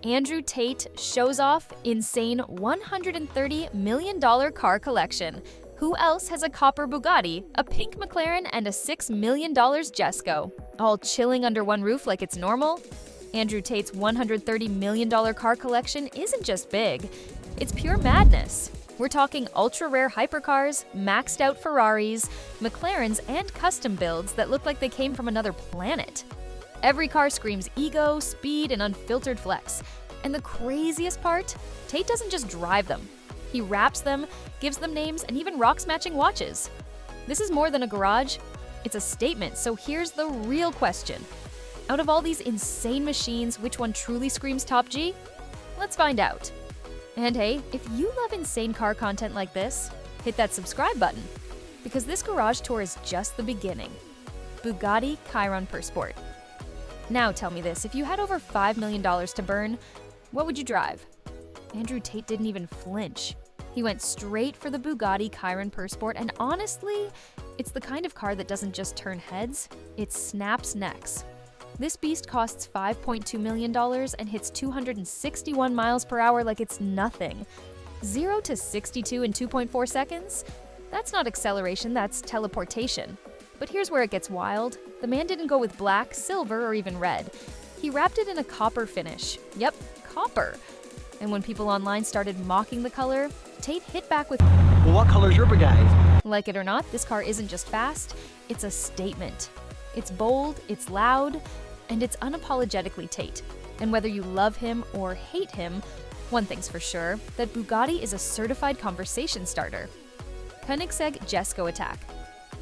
Andrew Tate shows off insane $130 million car collection. Who else has a copper Bugatti, a pink McLaren, and a $6 million Jesco? All chilling under one roof like it's normal? Andrew Tate's $130 million car collection isn't just big, it's pure madness. We're talking ultra-rare hypercars, maxed-out Ferraris, McLarens, and custom builds that look like they came from another planet. Every car screams ego, speed, and unfiltered flex. And the craziest part? Tate doesn't just drive them. He wraps them, gives them names, and even rocks matching watches. This is more than a garage. It's a statement, so here's the real question. Out of all these insane machines, which one truly screams top G? Let's find out. And hey, if you love insane car content like this, hit that subscribe button, because this garage tour is just the beginning. Bugatti Chiron per Sport. Now tell me this, if you had over $5 million to burn, what would you drive? Andrew Tate didn't even flinch. He went straight for the Bugatti Chiron per Sport, and honestly, it's the kind of car that doesn't just turn heads, it snaps necks. This beast costs $5.2 million and hits 261 miles per hour like it's nothing. 0 to 62 in 2.4 seconds? That's not acceleration, that's teleportation. But here's where it gets wild. The man didn't go with black, silver, or even red. He wrapped it in a copper finish. Yep, copper. And when people online started mocking the color, Tate hit back with, "Well, what color's your Bugatti?" Like it or not, this car isn't just fast, it's a statement. It's bold, it's loud, and it's unapologetically Tate. And whether you love him or hate him, one thing's for sure, that Bugatti is a certified conversation starter. Koenigsegg Jesco Attack.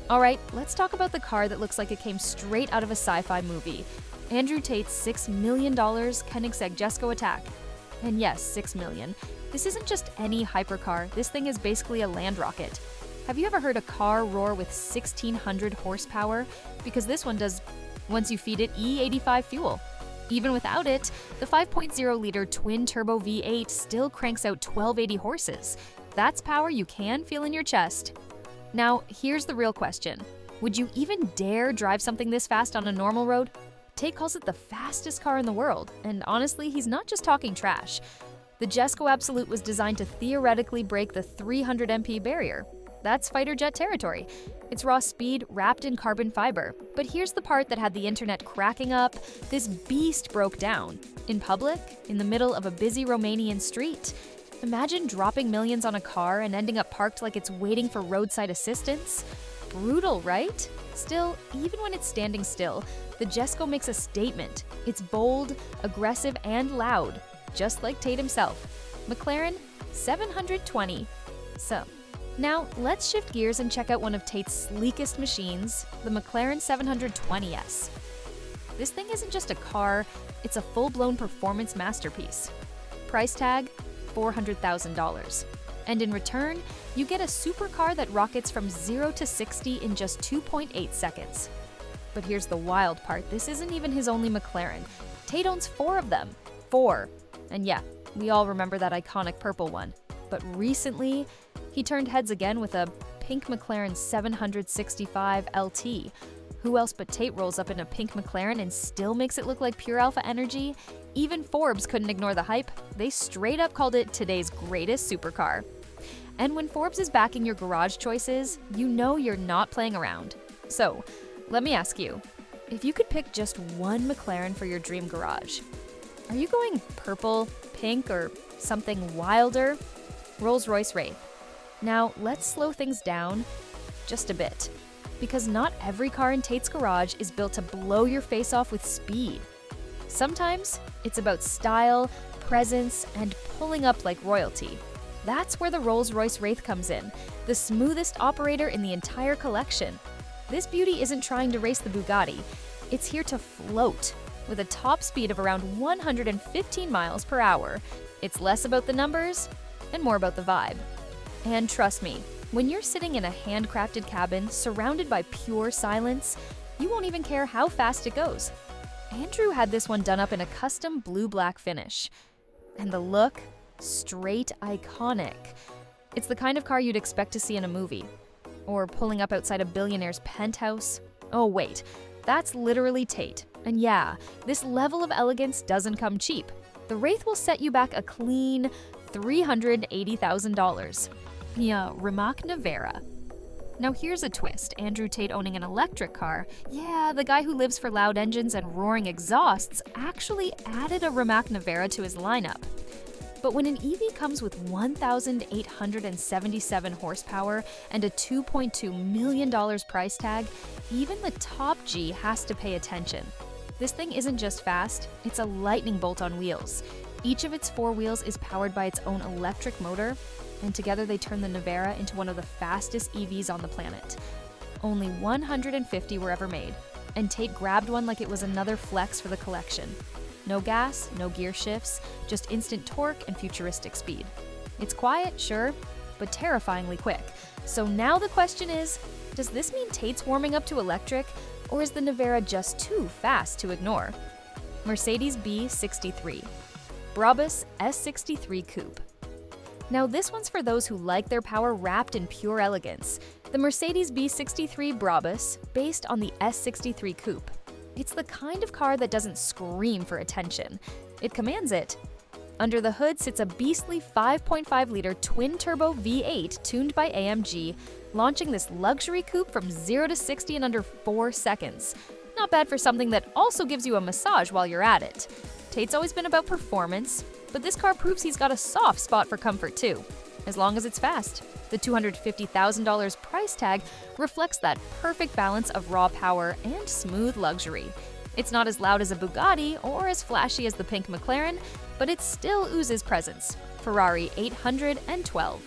Alright, let's talk about the car that looks like it came straight out of a sci-fi movie. Andrew Tate's $6 million Koenigsegg Jesco Attack. And yes, $6 million. This isn't just any hypercar, this thing is basically a land rocket. Have you ever heard a car roar with 1,600 horsepower? Because this one does once you feed it E85 fuel. Even without it, the 5.0-liter twin-turbo V8 still cranks out 1,280 horses. That's power you can feel in your chest. Now, here's the real question. Would you even dare drive something this fast on a normal road? Tate calls it the fastest car in the world, and honestly, he's not just talking trash. The Jesco Absolute was designed to theoretically break the 300 mph barrier. That's fighter jet territory. It's raw speed wrapped in carbon fiber. But here's the part that had the internet cracking up. This beast broke down. In public, in the middle of a busy Romanian street. Imagine dropping millions on a car and ending up parked like it's waiting for roadside assistance. Brutal, right? Still, even when it's standing still, the Jesco makes a statement. It's bold, aggressive, and loud, just like Tate himself. McLaren 720. So, now let's shift gears and check out one of Tate's sleekest machines, the McLaren 720S. This thing isn't just a car, it's a full-blown performance masterpiece. Price tag, $400,000. And in return, you get a supercar that rockets from 0 to 60 in just 2.8 seconds. But here's the wild part, this isn't even his only McLaren. Tate owns 4 of them. 4. And yeah, we all remember that iconic purple one. But recently, he turned heads again with a pink McLaren 765 LT. Who else but Tate rolls up in a pink McLaren and still makes it look like pure alpha energy? Even Forbes couldn't ignore the hype. They straight up called it today's greatest supercar. And when Forbes is backing your garage choices, you know you're not playing around. So, let me ask you, if you could pick just one McLaren for your dream garage, are you going purple, pink, or something wilder? Rolls-Royce Wraith. Now, let's slow things down just a bit, because not every car in Tate's garage is built to blow your face off with speed. Sometimes it's about style, presence, and pulling up like royalty. That's where the Rolls-Royce Wraith comes in, the smoothest operator in the entire collection. This beauty isn't trying to race the Bugatti, it's here to float, with a top speed of around 115 miles per hour. It's less about the numbers and more about the vibe. And trust me, when you're sitting in a handcrafted cabin surrounded by pure silence, you won't even care how fast it goes. Andrew had this one done up in a custom blue-black finish. And the look? Straight iconic. It's the kind of car you'd expect to see in a movie. Or pulling up outside a billionaire's penthouse. Oh wait, that's literally Tate. And yeah, this level of elegance doesn't come cheap. The Wraith will set you back a clean $380,000. Yeah, Rimac Nevera. Now here's a twist. Andrew Tate owning an electric car, yeah, the guy who lives for loud engines and roaring exhausts, actually added a Rimac Nevera to his lineup. But when an EV comes with 1,877 horsepower and a $2.2 million price tag, even the top G has to pay attention. This thing isn't just fast, it's a lightning bolt on wheels. Each of its 4 wheels is powered by its own electric motor, and together they turn the Nevera into one of the fastest EVs on the planet. Only 150 were ever made, and Tate grabbed one like it was another flex for the collection. No gas, no gear shifts, just instant torque and futuristic speed. It's quiet, sure, but terrifyingly quick. So now the question is, does this mean Tate's warming up to electric, or is the Nevera just too fast to ignore? Mercedes B63, Brabus S63 Coupe. Now this one's for those who like their power wrapped in pure elegance. The Mercedes B63 Brabus, based on the S63 Coupe. It's the kind of car that doesn't scream for attention. It commands it. Under the hood sits a beastly 5.5-liter twin-turbo V8 tuned by AMG, launching this luxury coupe from 0 to 60 in under 4 seconds. Not bad for something that also gives you a massage while you're at it. Tate's always been about performance, but this car proves he's got a soft spot for comfort too, as long as it's fast. The $250,000 price tag reflects that perfect balance of raw power and smooth luxury. It's not as loud as a Bugatti or as flashy as the pink McLaren, but it still oozes presence. Ferrari 812.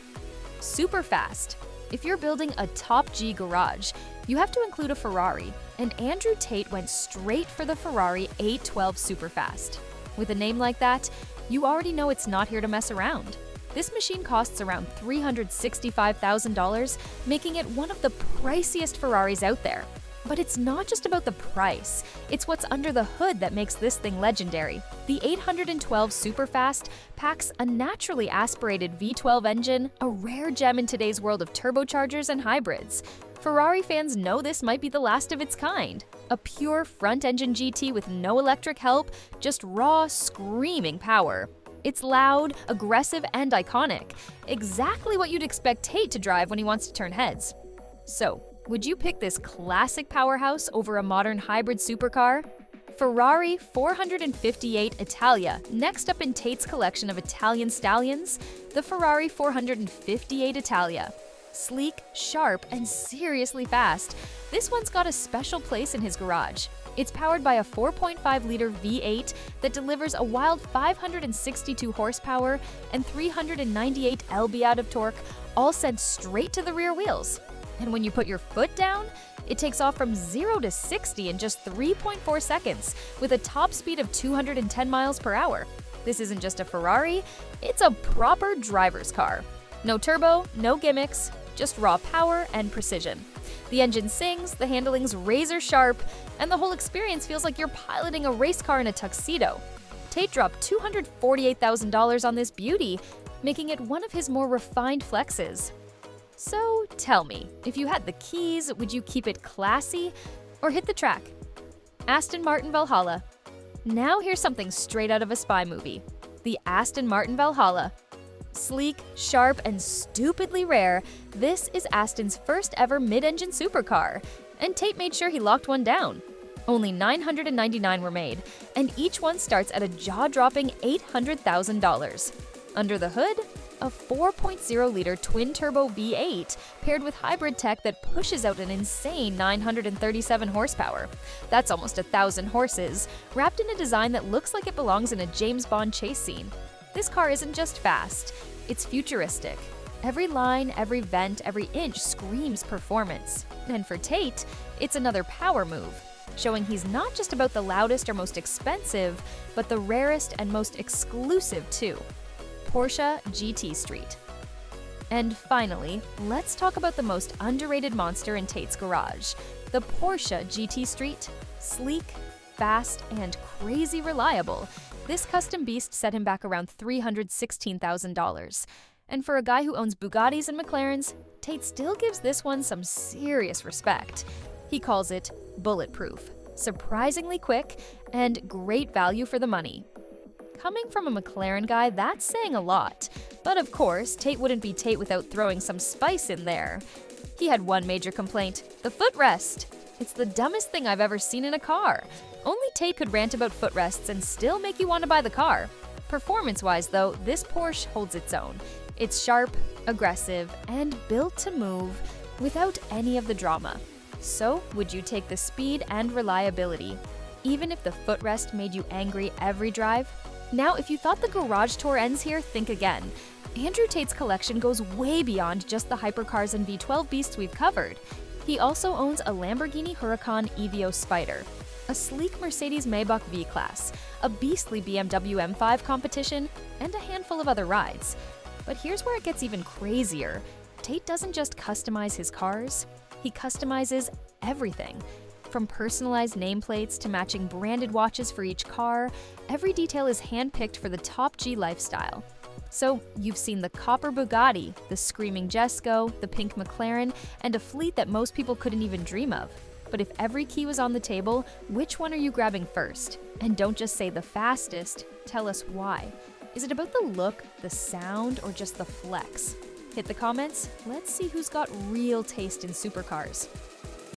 Super fast. If you're building a top G garage, you have to include a Ferrari, and Andrew Tate went straight for the Ferrari 812 Superfast. With a name like that, you already know it's not here to mess around. This machine costs around $365,000, making it one of the priciest Ferraris out there. But it's not just about the price, it's what's under the hood that makes this thing legendary. The 812 Superfast packs a naturally aspirated V12 engine, a rare gem in today's world of turbochargers and hybrids. Ferrari fans know this might be the last of its kind. A pure front-engine GT with no electric help, just raw, screaming power. It's loud, aggressive, and iconic. Exactly what you'd expect Tate to drive when he wants to turn heads. So, would you pick this classic powerhouse over a modern hybrid supercar? Ferrari 458 Italia, next up in Tate's collection of Italian stallions, the Ferrari 458 Italia. Sleek, sharp, and seriously fast, this one's got a special place in his garage. It's powered by a 4.5-liter V8 that delivers a wild 562 horsepower and 398 lb of torque, all sent straight to the rear wheels. And when you put your foot down, it takes off from 0 to 60 in just 3.4 seconds, with a top speed of 210 miles per hour. This isn't just a Ferrari, it's a proper driver's car. No turbo, no gimmicks, just raw power and precision. The engine sings, the handling's razor sharp, and the whole experience feels like you're piloting a race car in a tuxedo. Tate dropped $248,000 on this beauty, making it one of his more refined flexes. So tell me, if you had the keys, would you keep it classy or hit the track? Aston Martin Valhalla. Now here's something straight out of a spy movie. The Aston Martin Valhalla. Sleek, sharp, and stupidly rare, this is Aston's first ever mid-engine supercar, and Tate made sure he locked one down. Only 999 were made, and each one starts at a jaw-dropping $800,000. Under the hood, a 4.0-liter twin-turbo V8 paired with hybrid tech that pushes out an insane 937 horsepower. That's almost 1,000 horses, wrapped in a design that looks like it belongs in a James Bond chase scene. This car isn't just fast, it's futuristic. Every line, every vent, every inch screams performance. And for Tate, it's another power move, showing he's not just about the loudest or most expensive, but the rarest and most exclusive too. Porsche GT Street. And finally, let's talk about the most underrated monster in Tate's garage, the Porsche GT Street. Sleek, fast, and crazy reliable, this custom beast set him back around $316,000. And for a guy who owns Bugattis and McLarens, Tate still gives this one some serious respect. He calls it bulletproof, surprisingly quick, and great value for the money. Coming from a McLaren guy, that's saying a lot. But of course, Tate wouldn't be Tate without throwing some spice in there. He had one major complaint: the footrest. It's the dumbest thing I've ever seen in a car. Only Tate could rant about footrests and still make you want to buy the car. Performance-wise though, this Porsche holds its own. It's sharp, aggressive, and built to move without any of the drama. So, would you take the speed and reliability, even if the footrest made you angry every drive? Now, if you thought the garage tour ends here, think again. Andrew Tate's collection goes way beyond just the hypercars and V12 beasts we've covered. He also owns a Lamborghini Huracan Evo Spider, a sleek Mercedes Maybach V-Class, a beastly BMW M5 competition, and a handful of other rides. But here's where it gets even crazier. Tate doesn't just customize his cars, he customizes everything. From personalized nameplates to matching branded watches for each car, every detail is handpicked for the top G lifestyle. So you've seen the copper Bugatti, the screaming Jesco, the pink McLaren, and a fleet that most people couldn't even dream of. But if every key was on the table, which one are you grabbing first? And don't just say the fastest, tell us why. Is it about the look, the sound, or just the flex? Hit the comments, let's see who's got real taste in supercars.